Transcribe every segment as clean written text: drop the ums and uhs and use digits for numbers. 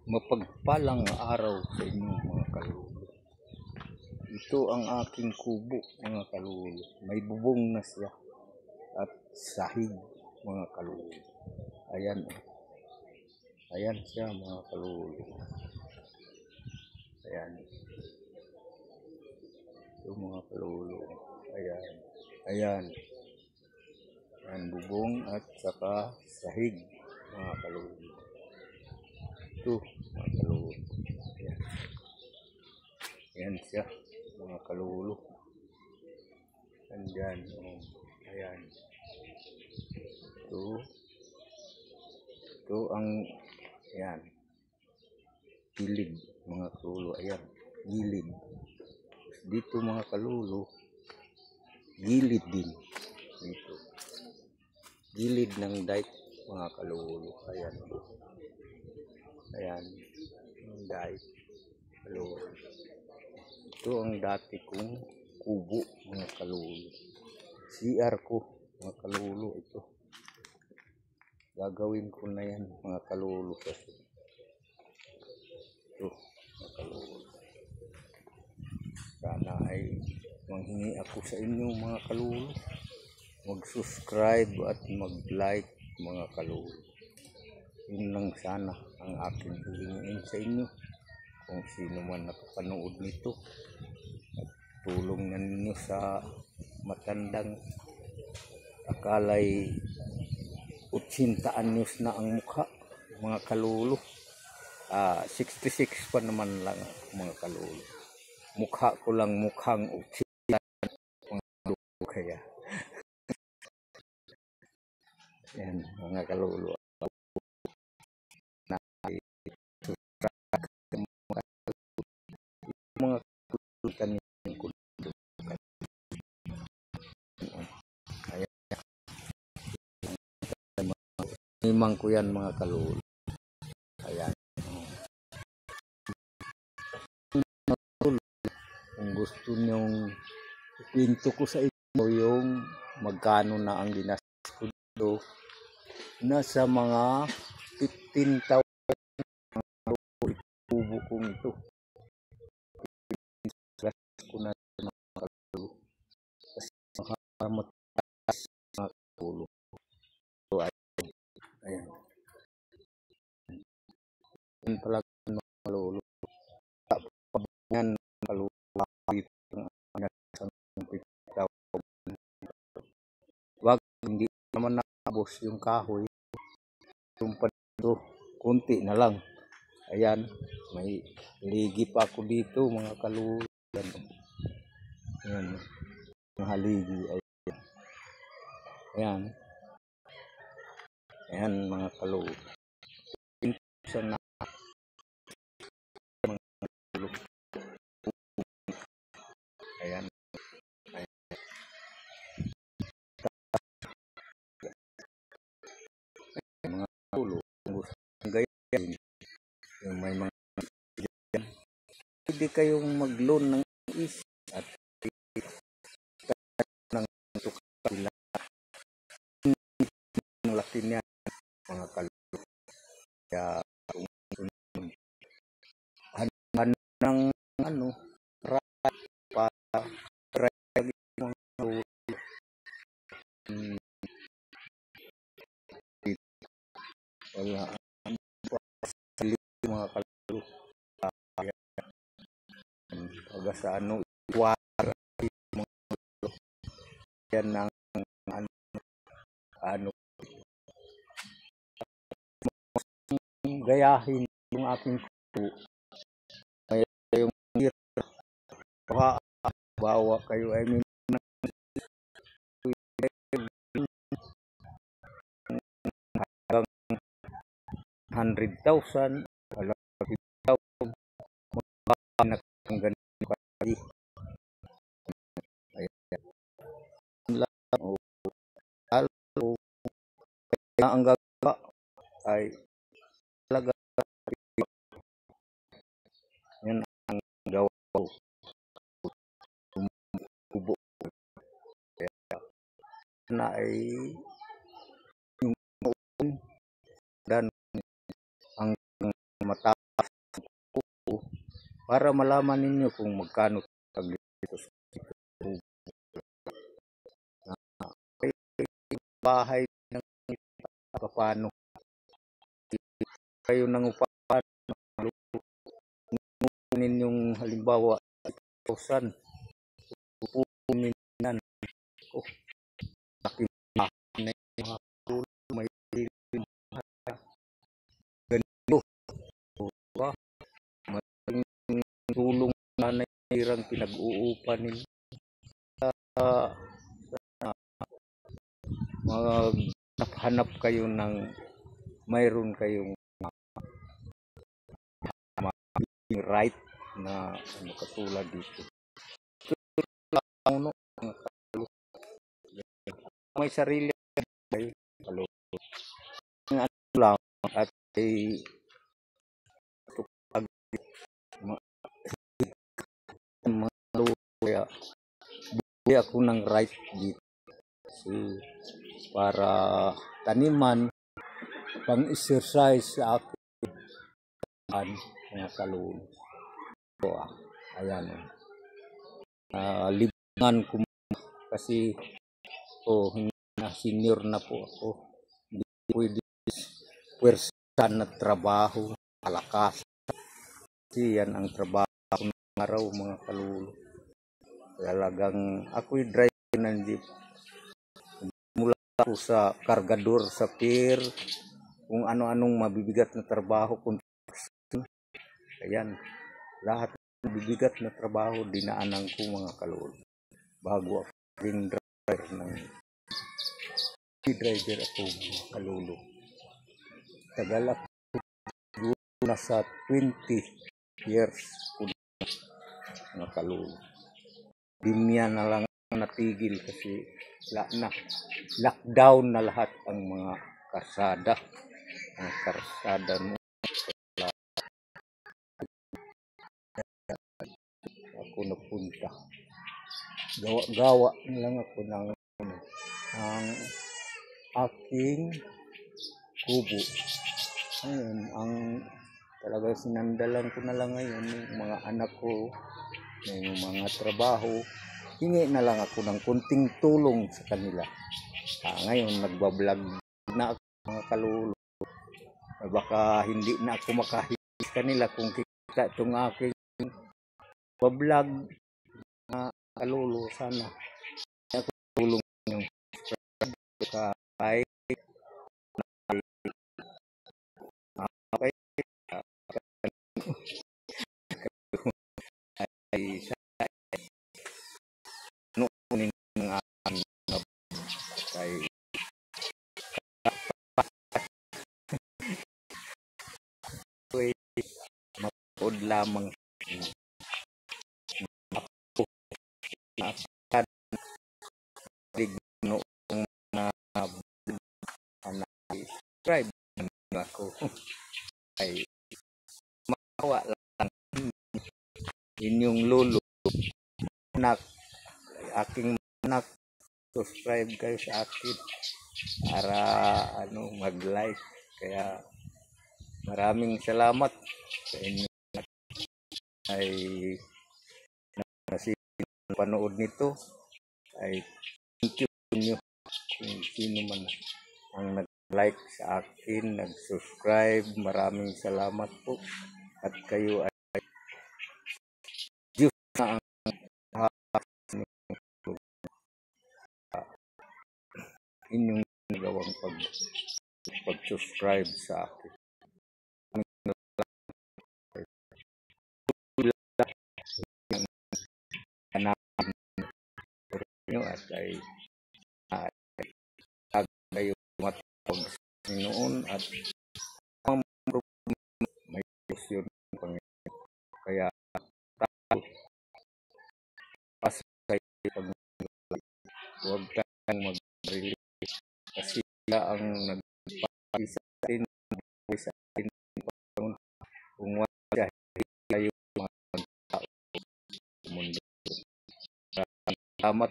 Mapagpalang araw sa inyo mga kalulu. Ito ang aking kubo mga kalulu. May bubong na siya at sahig mga kalulu. Ayan. Ayan siya mga kalulu. Ayan. Ito mga kalulu. Ayan. Ayan. Ayan bubong at saka sahig mga kalulu. Ito mga kalulu. Ayan. Ayan siya mga kalulu. Andyan. Ayan. Ito ang ayan. Gilid mga kalulu. Ayan. Gilid. Dito mga kalulu. Gilid din. Dito. Gilid ng dike mga kalulu. Ayan. Ayan. Ang dike. Kalulu. Ito ang dati kong kubo mga kalulu. CR ko mga kalulu ito. Gagawin ko na yan mga kalulu kasi. Ito mga kalulu. Sana ay manghingi ako sa inyo mga kalulu. Mag-subscribe at mag-like mga kalulu. Yun lang sana ang aking hilingin sa inyo. Kung sino man nakapanood nito, at tulong na ninyo sa matandang akalay 80 anyos na ang mukha mga kalulu. 66 pa naman lang mga kalulu. Mukha ko lang mukhang 80 mga kalulu kaya. Yan mga kalulu. Mga kanin ko memang ko yan mga kalulu. Ayan. Kung gusto nyong ikwento ko sa inyo yung magkano na ang ginastos ko dito, nasa mga 15,000 kubo kong ito. Ko na mga kalulu. Kasi mataas mga kalulu. So, ayan. Yan pala mga kalulu. Yan kalulu. Wag hindi naman nakabos yung kahoy. Yung pado, kunti na lang. Ayan. May ligi pa ako dito mga kalulu. Ayan. Yung haligi. Ayan. Ayan mga kalulu. Isa na mga kalulu. Ayan. Ayan. Mga kalulu. Ang ganyan. Yung may mga pwede kayong mag-loan ng is at ng tukila. Ang laki niya mga kalulu. Kaya hanggang ng ano para mga kalulu. Wala mga kalulu. Pagka sa ano iwara mga kalulu. Yan ang ano gayahin yung aking kubo. Kaya yung bawa kayo ay hanggang 100,000 wala ang ganito kali. Kaya ang gagawa ay talaga yan ang gawa ko. Kubo. Kaya na ay yung dan ang mataas para malaman ninyo kung magkano tag dito sa bahay ng paano kayo nang upahan ninyong halimbawa 1,000 pupunin ko na may ganito ba tulong na nairang pinag-uupan ninyo maghanap kayo ng mayroon kayong right na ano katulad dito may sarili kayo ano lang at ay kaya bigyan ako ng right dito kasi para taniman pang exercise sa akin mga kaluluwa. So, ayan libangan ko kasi senior na po ako, hindi pwede pwersa na trabaho malakas kasi yan ang trabaho ng araw mga kaluluwa. Talagang ako'y driver ng jeep mula ako sa kargador sa pier kung ano-anong mabibigat na trabaho ayan lahat ng mabibigat na trabaho dinaanan ko mga kaluluwa bago ako ring driver ng driver ako mga kaluluwa. Tagal ako nasa 20 years mga kaluluwa. Dimya na lang natigil kasi lockdown na lahat ang mga karsada. Ang karsada mo ako napunta. Gawa na lang ako ng ang aking kubo. Ayun, ang talaga sinandalan ko na lang ngayon yung mga anak ko, yung mga trabaho. Hingi na lang ako ng kunting tulong sa kanila. Ngayon nagbablog na ako mga kaluluwa. Baka hindi na ako makahihis kanila kung kita itong aking bablog na kaluluwa. Sana ako tulong nyo kahit nuunin ng aking kay mapod lamang noong na subscribe ako ay mawa lang inyong lolo anak aking anak subscribe kayo sa akin para mag-like kaya maraming salamat sa inyo ay kasi panood nito ay thank you inyo kung sino man ang nag-like sa akin, nag-subscribe, maraming salamat po at kayo ay Diyos na ang inyong nagawang pag-subscribe sa akin. At ay kayo matawag sa noon at may yun kaya pas kayo pag huwag kang mag-release kasi ang nagpapisa sa atin kung wala kayo mga tao sa mundo. Salamat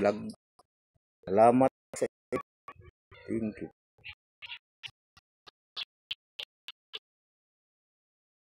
vlog. Salamat sa thank you.